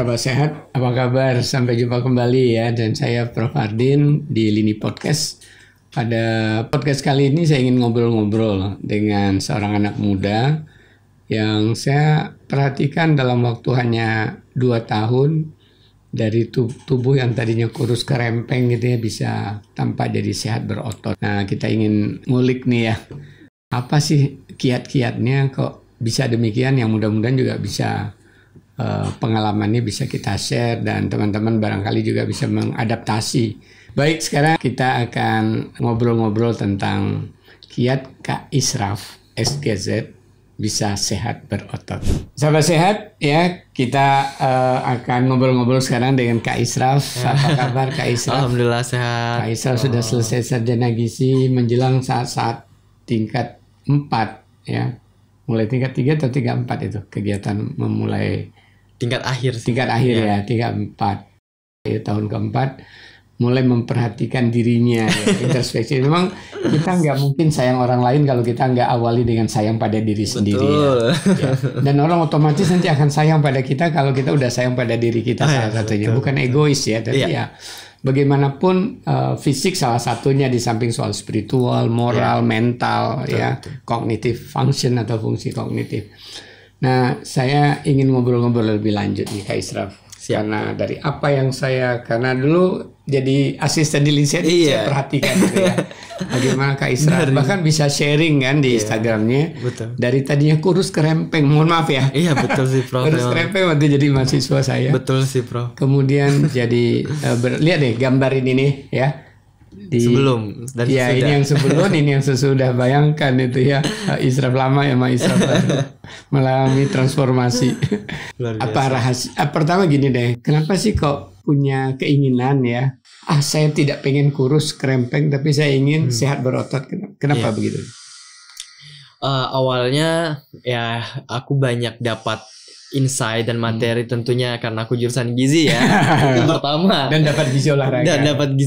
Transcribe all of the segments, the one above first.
Sahabat sehat, apa kabar? Sampai jumpa kembali ya. Dan saya Prof. Ardin di Lini Podcast. Pada podcast kali ini saya ingin ngobrol-ngobrol dengan seorang anak muda yang saya perhatikan dalam waktu hanya 2 tahun. Dari tubuh yang tadinya kurus kerempeng gitu ya, bisa tampak jadi sehat berotot. Nah, kita ingin ngulik nih ya, apa sih kiat-kiatnya kok bisa demikian, yang mudah-mudahan juga bisa pengalamannya bisa kita share dan teman-teman barangkali juga bisa mengadaptasi. Baik, sekarang kita akan ngobrol-ngobrol tentang kiat Kak Israf SGZ bisa sehat berotot. Sahabat sehat ya, kita akan ngobrol-ngobrol sekarang dengan Kak Israf. Apa kabar Kak Israf? Alhamdulillah sehat. Kak Israf sudah selesai sarjana gizi menjelang saat-saat tingkat 4 ya. Mulai tingkat 3 atau tingkat 4 itu kegiatan memulai Tingkat akhir ya, tingkat 4 ya, tahun keempat mulai memperhatikan dirinya ya, introspeksi. Memang kita nggak mungkin sayang orang lain kalau kita nggak awali dengan sayang pada diri sendiri ya. Dan orang otomatis nanti akan sayang pada kita kalau kita udah sayang pada diri kita salah satunya. Bukan egois ya, tapi ya bagaimanapun fisik salah satunya, di samping soal spiritual, moral, mental, cognitive function atau fungsi kognitif. Nah, saya ingin ngobrol-ngobrol lebih lanjut nih Kak Israf. Karena dari apa yang karena dulu jadi asisten di Linset, saya perhatikan gitu ya. Bagaimana Kak Israf bahkan bisa sharing kan di Instagramnya. Betul. Dari tadinya kurus kerempeng, mohon maaf ya. Iya betul sih Prof. Kurus kerempeng waktu jadi mahasiswa saya. Betul sih Prof. Kemudian jadi lihat deh gambar ini nih ya. Sebelum dan ya, sesudah. Ini yang sebelum, ini yang sesudah. Bayangkan itu ya, Israf lama ya sama Israf mengalami transformasi. Apa rahasia? Pertama gini deh, kenapa sih kok punya keinginan ya? Saya tidak pengen kurus kerempeng, tapi saya ingin sehat berotot. Kenapa begitu? Awalnya ya aku banyak dapat insight dan materi tentunya karena aku jurusan gizi ya. Itu pertama. Dan dapat gizi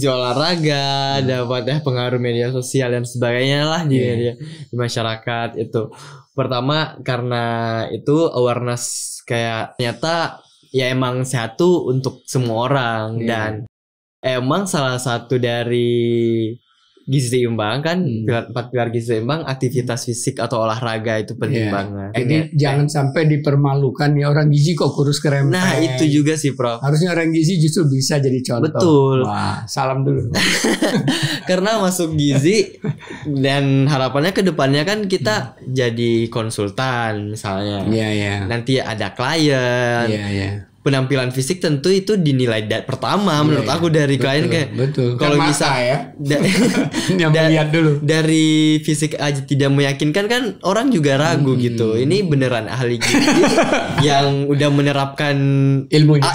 olahraga. Dapat pengaruh media sosial dan sebagainya lah di masyarakat itu. Pertama karena itu awareness kayak ternyata ya emang sehat tuh untuk semua orang dan emang salah satu dari gizi seimbang kan, 4 pilar gizi seimbang, aktivitas fisik atau olahraga itu penting banget. Jadi jangan sampai dipermalukan ya, orang gizi kok kurus kerempeng. Nah itu juga sih Prof. Harusnya orang gizi justru bisa jadi contoh. Betul. Wah, salam dulu. Karena masuk gizi dan harapannya ke depannya kan kita jadi konsultan misalnya. Nanti ada klien. Penampilan fisik tentu itu dinilai pertama menurut aku dari klien kayak kalau bisa ya yang melihat dulu dari fisik aja tidak meyakinkan kan orang juga ragu gitu. Ini beneran ahli gizi yang udah menerapkan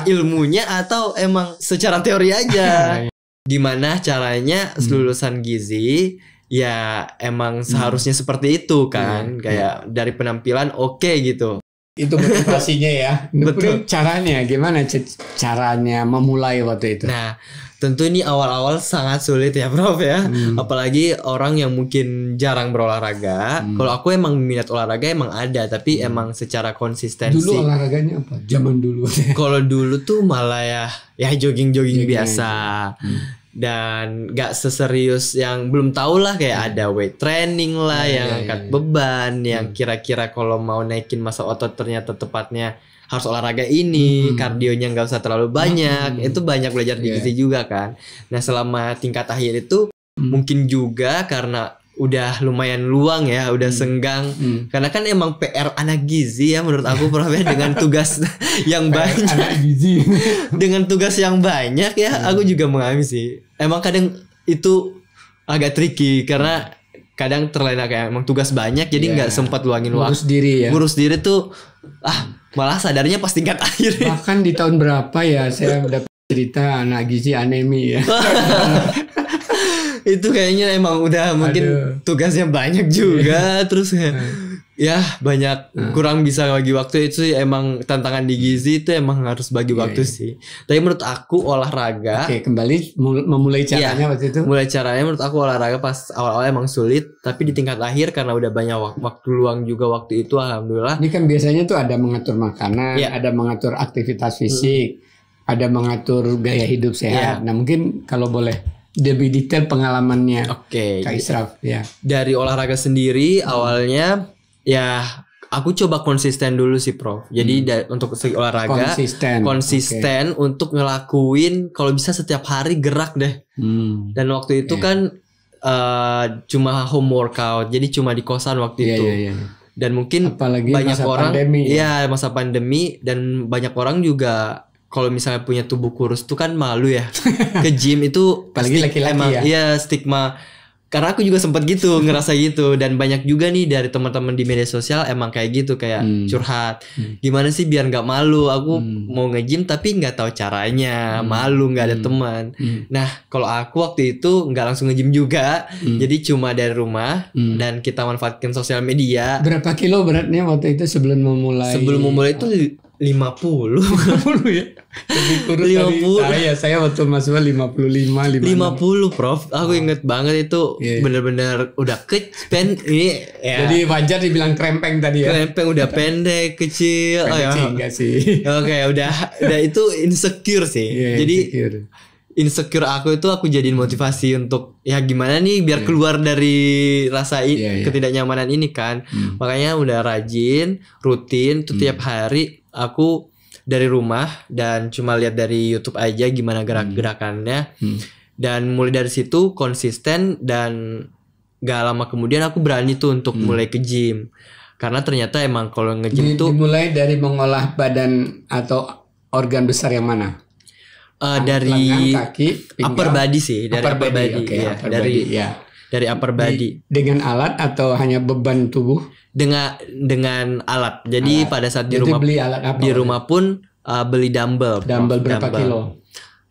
ilmunya atau emang secara teori aja. Gimana caranya lulusan gizi ya emang seharusnya seperti itu kan, kayak dari penampilan gitu. Itu motivasinya ya. Betul. Caranya gimana? Caranya memulai waktu itu. Nah, tentu ini awal-awal sangat sulit ya Prof ya. Apalagi orang yang mungkin jarang berolahraga. Kalau aku emang minat olahraga emang ada, tapi emang secara konsistensi. Dulu olahraganya apa? Zaman dulu. Kalau dulu tuh malah ya jogging biasa. Dan gak seserius yang belum tahu lah, kayak ada weight training lah yang angkat beban, yang kira-kira kalau mau naikin massa otot ternyata tepatnya harus olahraga ini, kardionya gak usah terlalu banyak. Itu banyak belajar di gizi juga kan. Nah selama tingkat akhir itu mungkin juga karena udah lumayan luang ya, udah senggang. Karena kan emang PR anak gizi ya menurut aku Prof ya, dengan tugas yang banyak. Anak gizi. Dengan tugas yang banyak ya, aku juga mengalami sih. Emang kadang itu agak tricky karena kadang terlena kayak emang tugas banyak jadi nggak sempat luangin waktu. Ngurus diri tuh malah sadarnya pas tingkat akhir. Bahkan di tahun berapa ya saya dapat cerita anak gizi anemi ya. Itu kayaknya emang udah mungkin tugasnya banyak juga. Terus ya banyak kurang bisa bagi waktu. Itu sih emang tantangan di gizi itu emang harus bagi waktu sih. Tapi menurut aku olahraga. Oke, kembali memulai caranya waktu itu. Mulai caranya menurut aku olahraga pas awal-awal emang sulit, tapi di tingkat akhir karena udah banyak waktu luang juga waktu itu, alhamdulillah. Ini kan biasanya tuh ada mengatur makanan, ada mengatur aktivitas fisik, ada mengatur gaya hidup sehat. Nah mungkin kalau boleh lebih detail pengalamannya. Kak Israf ya. Dari olahraga sendiri awalnya ya aku coba konsisten dulu sih Prof. Jadi untuk segi olahraga konsisten untuk ngelakuin kalau bisa setiap hari gerak deh. Dan waktu itu kan cuma home workout. Jadi cuma di kosan waktu itu. Dan mungkin apalagi banyak orang pandemi, masa pandemi, dan banyak orang juga kalau misalnya punya tubuh kurus tuh kan malu ya ke gym itu. Apalagi laki-laki stigma. Karena aku juga sempat gitu ngerasa gitu, dan banyak juga nih dari teman-teman di media sosial emang kayak gitu, kayak curhat gimana sih biar nggak malu, aku mau nge-gym tapi nggak tahu caranya, malu nggak ada teman. Nah kalau aku waktu itu nggak langsung nge-gym juga, jadi cuma dari rumah dan kita manfaatkan sosial media. Berapa kilo beratnya waktu itu sebelum memulai? Sebelum memulai itu 50 ya. Lebih kurus 50. Saya waktu masuk 55 Prof. Aku inget banget itu bener-bener udah kecil ini ya. Jadi wajar dibilang krempeng tadi ya. Krempeng udah pendek, kecil. Enggak sih. Oke, udah itu insecure sih. Jadi insecure aku itu aku jadiin motivasi untuk ya gimana nih biar keluar dari rasa ketidaknyamanan ini kan. Makanya udah rajin, rutin tuh tiap hari aku dari rumah dan cuma lihat dari YouTube aja gimana gerak-gerakannya. Dan mulai dari situ konsisten, dan gak lama kemudian aku berani tuh untuk mulai ke gym. Karena ternyata emang kalau nge-gym tuh dimulai dari mengolah badan atau organ besar yang mana? Dari lengan, kaki, pinggang, upper body sih, dari upper body. Dari upper body. Dengan alat atau hanya beban tubuh? Dengan alat. Jadi pada saat di rumah beli alat apa? Di rumah pun beli dumbbell. Dumbbell berapa kilo?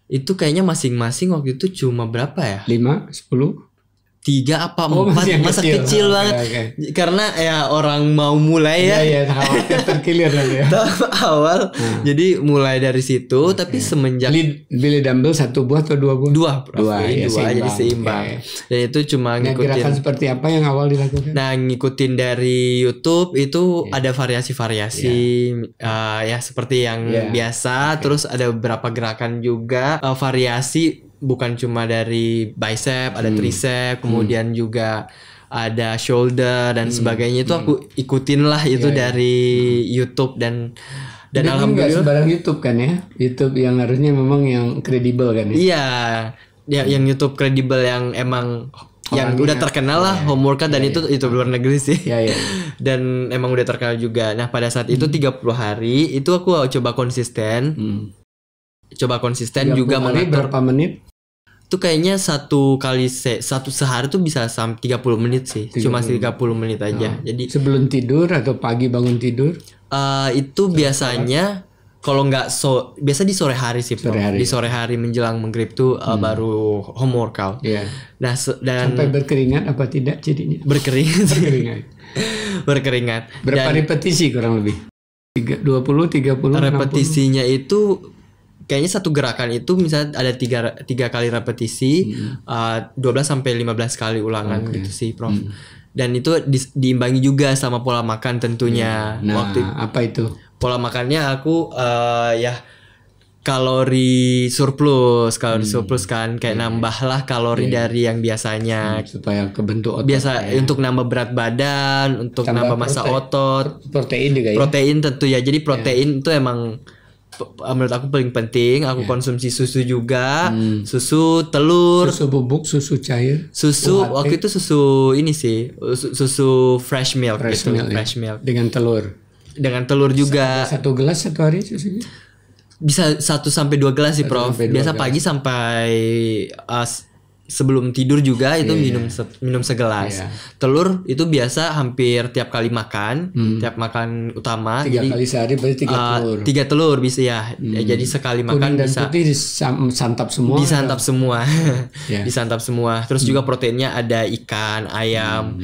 Itu kayaknya masing-masing waktu itu cuma berapa ya? 5, 10? 3 apa 4, masa kecil banget. Karena ya orang mau mulai ya. Iya, khawatir terkilir ya. Awal. Jadi mulai dari situ, tapi semenjak beli dumbbell 1 buah atau 2 buah? 2 jadi seimbang. Dan itu cuma ngikutin. Gerakan seperti apa yang awal dilakukan? Nah, ngikutin dari YouTube itu ada variasi-variasi ya seperti yang biasa. Terus ada beberapa gerakan juga variasi. Bukan cuma dari bicep, ada tricep, kemudian juga ada shoulder dan sebagainya. Itu aku ikutin lah itu dari YouTube dan alhamdulillah. Nggak sembarang YouTube kan ya? YouTube yang harusnya memang yang kredibel kan ya? Iya, yang YouTube kredibel yang emang yang udah terkenal lah, home workout, dan itu luar negeri sih. Dan emang udah terkenal juga. Nah pada saat itu 30 hari itu aku coba konsisten. Juga mengatur berapa menit? Itu kayaknya satu sehari tuh bisa sampai 30 menit sih. Cuma 30 menit aja. Jadi sebelum tidur atau pagi bangun tidur? Itu biasanya kalau nggak biasa di sore hari sih. Di sore hari menjelang maghrib tuh baru home workout. Nah, dan sampai berkeringat apa tidak jadinya? Berkeringat. Berapa repetisi kurang lebih? 20, 30, repetisinya 60. Itu kayaknya satu gerakan itu misalnya ada 3 kali repetisi, 12 sampai 15 kali ulangan gitu sih, Prof. Dan itu diimbangi juga sama pola makan tentunya. Nah, apa itu? Pola makannya aku kalori surplus kan, kayak nambahlah kalori dari yang biasanya supaya kebentuk otot. Biasa untuk nambah berat badan, untuk nambah massa otot. Protein juga ya. Protein tentu ya. Jadi protein itu emang menurut aku paling penting. Aku konsumsi susu juga, susu, telur, susu bubuk, susu cair, waktu itu susu ini sih, susu fresh milk fresh milk dengan telur juga. 1 gelas 1 hari susunya? Bisa 1 sampai 2 gelas sih, Prof. Biasa pagi sampai sebelum tidur juga itu Iya. minum segelas. Iya. Telur itu biasa hampir tiap kali makan, tiap makan utama. 3 Jadi kali sehari berarti 3 telur. 3 telur bisa ya. Ya, jadi sekali Kuning makan dan bisa putih disantap semua. disantap semua. Iya. Disantap semua. Terus juga proteinnya ada ikan, ayam.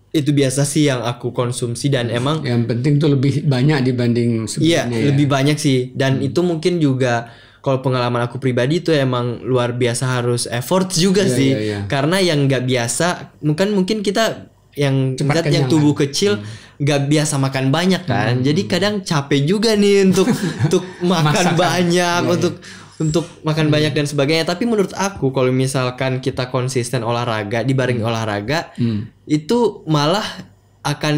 Itu biasa sih yang aku konsumsi dan emang Yang penting tuh lebih banyak dibanding iya sebelumnya. lebih banyak sih dan itu mungkin juga kalau pengalaman aku pribadi tuh emang luar biasa harus effort juga Iya, sih iya, iya. karena yang nggak biasa mungkin kita yang Cepat yang kenyang, tubuh kecil nggak biasa makan banyak kan jadi kadang capek juga nih untuk makan Masakan. banyak Iya, untuk makan banyak dan sebagainya tapi menurut aku kalau misalkan kita konsisten olahraga dibarengi olahraga itu malah akan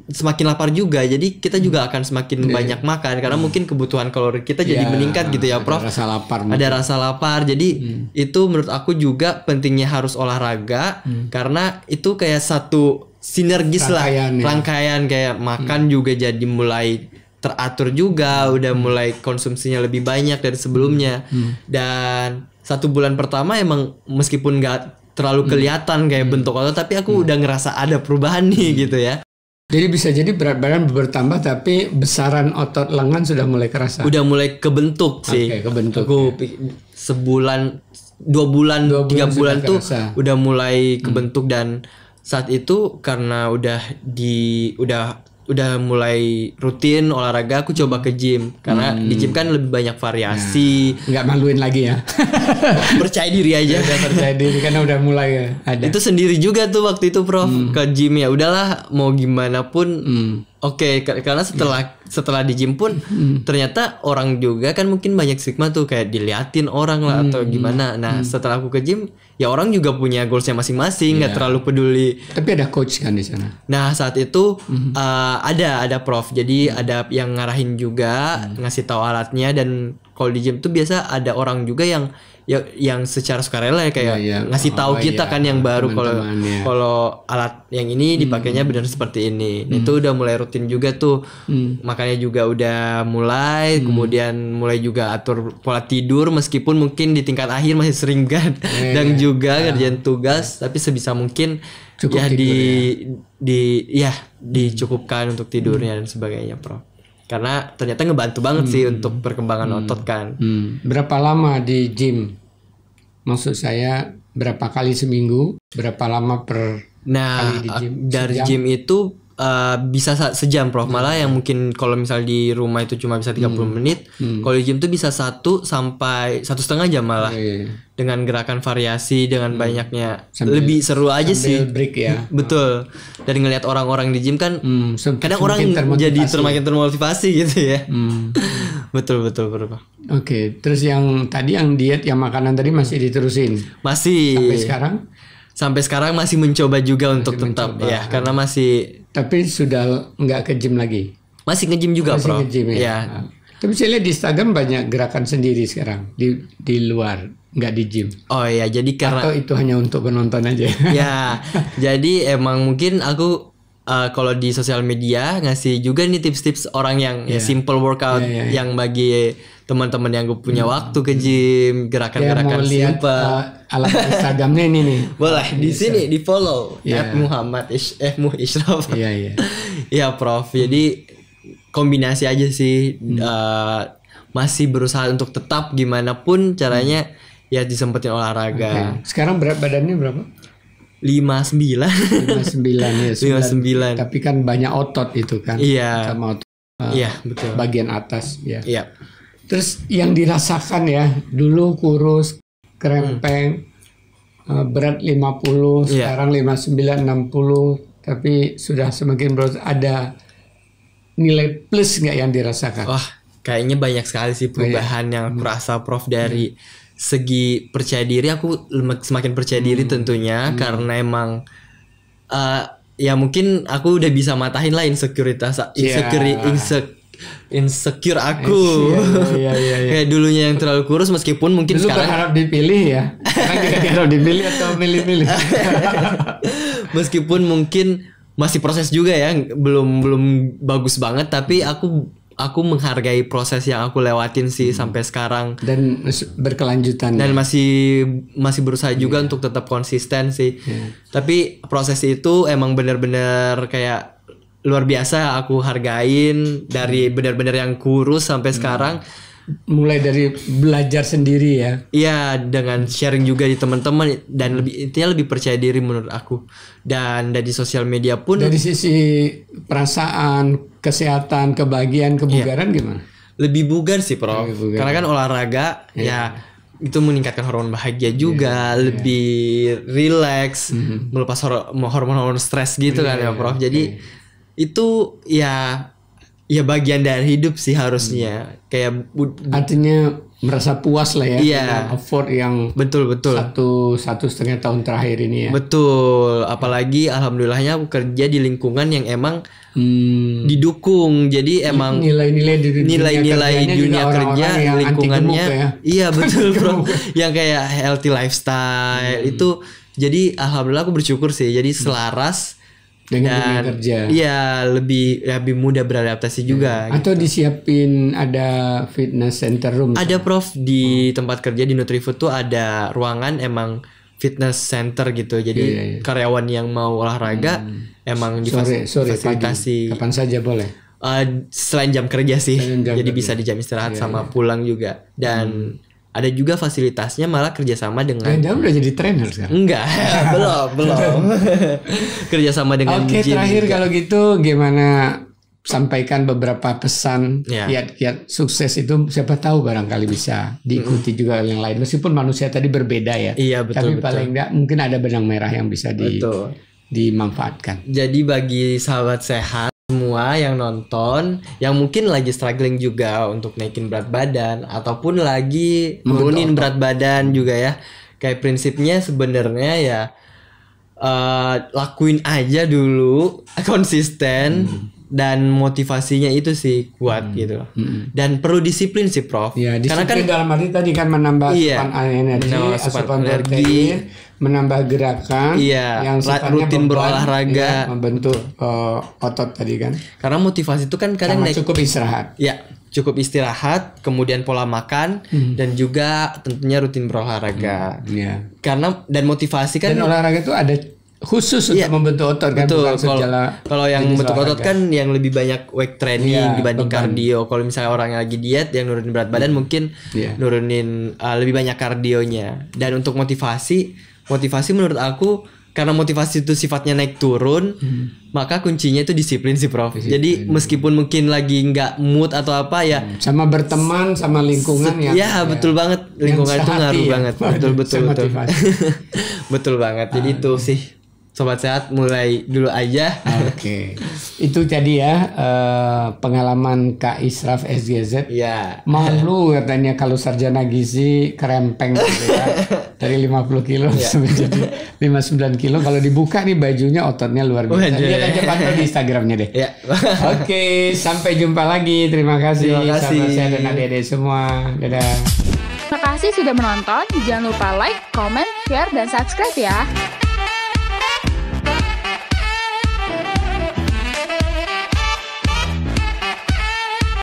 semakin lapar juga jadi kita juga akan semakin banyak makan karena mungkin kebutuhan kalori kita jadi Iya, meningkat gitu ya ada Prof rasa lapar ada rasa lapar jadi itu menurut aku juga pentingnya harus olahraga karena itu kayak satu sinergis Rangkaian, lah ya. rangkaian kayak makan juga jadi mulai teratur juga udah mulai konsumsinya lebih banyak dari sebelumnya dan 1 bulan pertama emang meskipun nggak terlalu kelihatan kayak bentuk otot tapi aku udah ngerasa ada perubahan nih gitu ya Jadi bisa jadi berat badan bertambah tapi besaran otot lengan sudah mulai kerasa. udah mulai kebentuk sih. Oke, kebentuk, Aku sebulan, 2 bulan, 3 bulan sudah tuh kerasa. udah mulai kebentuk dan saat itu karena udah mulai rutin olahraga aku coba ke gym karena di gym kan lebih banyak variasi. Nggak maluin lagi ya. Percaya diri aja. Udah percaya diri karena udah mulai ya. Ada. Itu sendiri juga tuh waktu itu Prof ke gym ya udahlah mau gimana pun oke, karena setelah di gym pun ternyata orang juga kan mungkin banyak stigma tuh kayak diliatin orang lah atau gimana. Nah setelah aku ke gym ya orang juga punya goalsnya masing-masing nggak terlalu peduli. Tapi ada coach kan di sana. Nah saat itu ada Prof jadi ada yang ngarahin juga ngasih tahu alatnya dan kalau di gym tuh biasa ada orang juga yang secara sukarela ya kayak Iya, iya. ngasih tahu kita kan yang baru teman-teman, ya. kalau alat yang ini dipakainya benar seperti ini. Itu udah mulai rutin juga tuh. Makanya juga udah mulai kemudian mulai juga atur pola tidur meskipun mungkin di tingkat akhir masih sering dan juga kerjaan tugas tapi sebisa mungkin Cukup ya tidur, dicukupkan untuk tidurnya dan sebagainya, Prof. Karena ternyata ngebantu banget sih untuk perkembangan otot kan. Berapa lama di gym? Maksud saya berapa kali seminggu? Berapa lama per Nah, kali di gym? dari Sejam? gym itu bisa sejam Prof. Malah yang mungkin kalau misal di rumah itu cuma bisa 30 menit, kalau di gym tuh bisa 1 sampai 1,5 jam malah. Iya. Dengan gerakan variasi dengan banyaknya lebih seru aja sih. break ya. Betul. Dan ngelihat orang-orang di gym kan kadang orang jadi semakin termotivasi gitu ya. betul Prof. Oke, terus yang tadi yang diet, yang makanan tadi masih diterusin Masih sampai sekarang? masih mencoba juga untuk tetap ya karena masih Tapi sudah nggak ke gym lagi. masih nge-gym juga, Masih Prof. nge-gym ya. Ya. Nah, tapi saya lihat di Instagram banyak gerakan sendiri sekarang di luar, nggak di gym. Oh ya, jadi karena Atau itu hanya untuk penonton aja. ya, jadi emang mungkin aku kalau di sosial media ngasih juga nih tips-tips orang yang ya simple workout yang bagi teman-teman yang gue punya waktu ke gym, Saya gerakan-gerakan mau lihat simple. alat Instagramnya ini nih. Boleh di sini di follow Iya. @muhammad_ishraf. Iya. Ya Prof. Jadi kombinasi aja sih masih berusaha untuk tetap gimana pun caranya ya disempetin olahraga. Oke. Sekarang berat badannya berapa? 59. 59 ya. 59. Tapi kan banyak otot itu kan. Iya. Sama otot Iya, betul. bagian atas ya. Iya. Terus yang dirasakan ya, dulu kurus, krempeng, berat 50, Iya. sekarang 59, 60, tapi sudah semakin berat. Ada nilai plus nggak yang dirasakan? Wah, kayaknya banyak sekali sih perubahan yang aku rasa Prof dari segi percaya diri aku semakin percaya diri tentunya karena emang ya mungkin aku udah bisa matahin lah insecure aku. Iya. Kayak dulunya yang terlalu kurus meskipun mungkin Dulu sekarang berharap dipilih ya. Sekarang tidak diharap dipilih atau milih-milih. meskipun mungkin masih proses juga ya belum bagus banget tapi aku aku menghargai proses yang aku lewatin sih sampai sekarang, dan berkelanjutan dan masih berusaha juga untuk tetap konsisten sih. Tapi proses itu emang benar-benar kayak luar biasa aku hargain, dari benar-benar yang kurus sampai sekarang. Mulai dari belajar sendiri ya. Iya, dengan sharing juga di teman-teman, dan intinya lebih percaya diri menurut aku. Dan dari sosial media pun dari sisi perasaan, kesehatan, kebahagiaan, kebugaran gimana? lebih bugar sih, Prof. Lebih bugar. Karena kan olahraga ya itu meningkatkan hormon bahagia juga, lebih rileks, melepas hormon-hormon stres gitu kan ya, Prof. Jadi itu ya bagian dari hidup sih harusnya. Kayak Artinya merasa puas lah ya dengan effort yang betul. 1,5 tahun terakhir ini ya. Betul, apalagi alhamdulillahnya aku kerja di lingkungan yang emang didukung. Jadi emang nilai-nilai dunia kerja lingkungannya iya betul, Bro. Yang kayak healthy lifestyle itu, jadi alhamdulillah aku bersyukur sih. Jadi selaras dengan dunia kerja. Iya, lebih mudah beradaptasi juga. Atau disiapin ada fitness center room. Ada, Prof, di tempat kerja di Nutrifood tuh ada ruangan emang fitness center gitu. Jadi karyawan yang mau olahraga emang difasilitasi. Kapan saja boleh. Selain jam kerja sih. Jam jadi kerja. bisa di jam istirahat sama pulang juga. Dan ada juga fasilitasnya malah kerjasama dengan. Jangan udah jadi trainer sekarang. Enggak, belum. Kerjasama dengan Oke, gym terakhir juga. kalau gitu gimana, sampaikan beberapa pesan kiat-kiat sukses itu, siapa tahu barangkali bisa diikuti juga oleh yang lain, meskipun manusia tadi berbeda ya. Iya, betul. Tapi paling enggak mungkin ada benang merah yang bisa dimanfaatkan. Jadi bagi sahabat sehat semua yang nonton, yang mungkin lagi struggling juga untuk naikin berat badan ataupun lagi nurunin berat badan juga ya. Kayak prinsipnya sebenarnya ya lakuin aja dulu, konsisten, dan motivasinya itu sih kuat gitu. Dan perlu disiplin sih, Prof. Ya, Karena disiplin dalam arti tadi kan menambah asupan energi, menambah gerakan, yang sifatnya rutin berolahraga, membentuk otot tadi kan. Karena motivasi itu kan kadang cukup istirahat. Ya, cukup istirahat, kemudian pola makan, dan juga tentunya rutin berolahraga. Karena dan motivasi kan, dan olahraga itu ada khusus untuk membentuk otot kan, bukan kalau yang membentuk otot kan yang lebih banyak weight training dibanding kardio. Kalau misalnya orang yang lagi diet yang nurunin berat badan mungkin nurunin lebih banyak kardionya. Dan untuk motivasi menurut aku, karena motivasi itu sifatnya naik turun, maka kuncinya itu disiplin sih, Prof. Jadi meskipun mungkin lagi nggak mood atau apa ya, sama berteman sama lingkungan betul banget, lingkungan itu ngaruh banget. Betul. Betul banget. Jadi itu sih, Sobat Sehat, mulai dulu aja. Oke. Itu tadi ya pengalaman Kak Israf SGZ. Malu katanya kalau sarjana gizi kerempeng gitu ya. Dari 50 kilo sampai jadi 59 kilo. Kalau dibuka nih bajunya ototnya luar biasa. Lihat aja pantau di Instagramnya deh. Oke, sampai jumpa lagi. Terima kasih sahabat saya dan adik-adik semua. Dadah. Terima kasih sudah menonton. Jangan lupa like, comment, share, dan subscribe ya.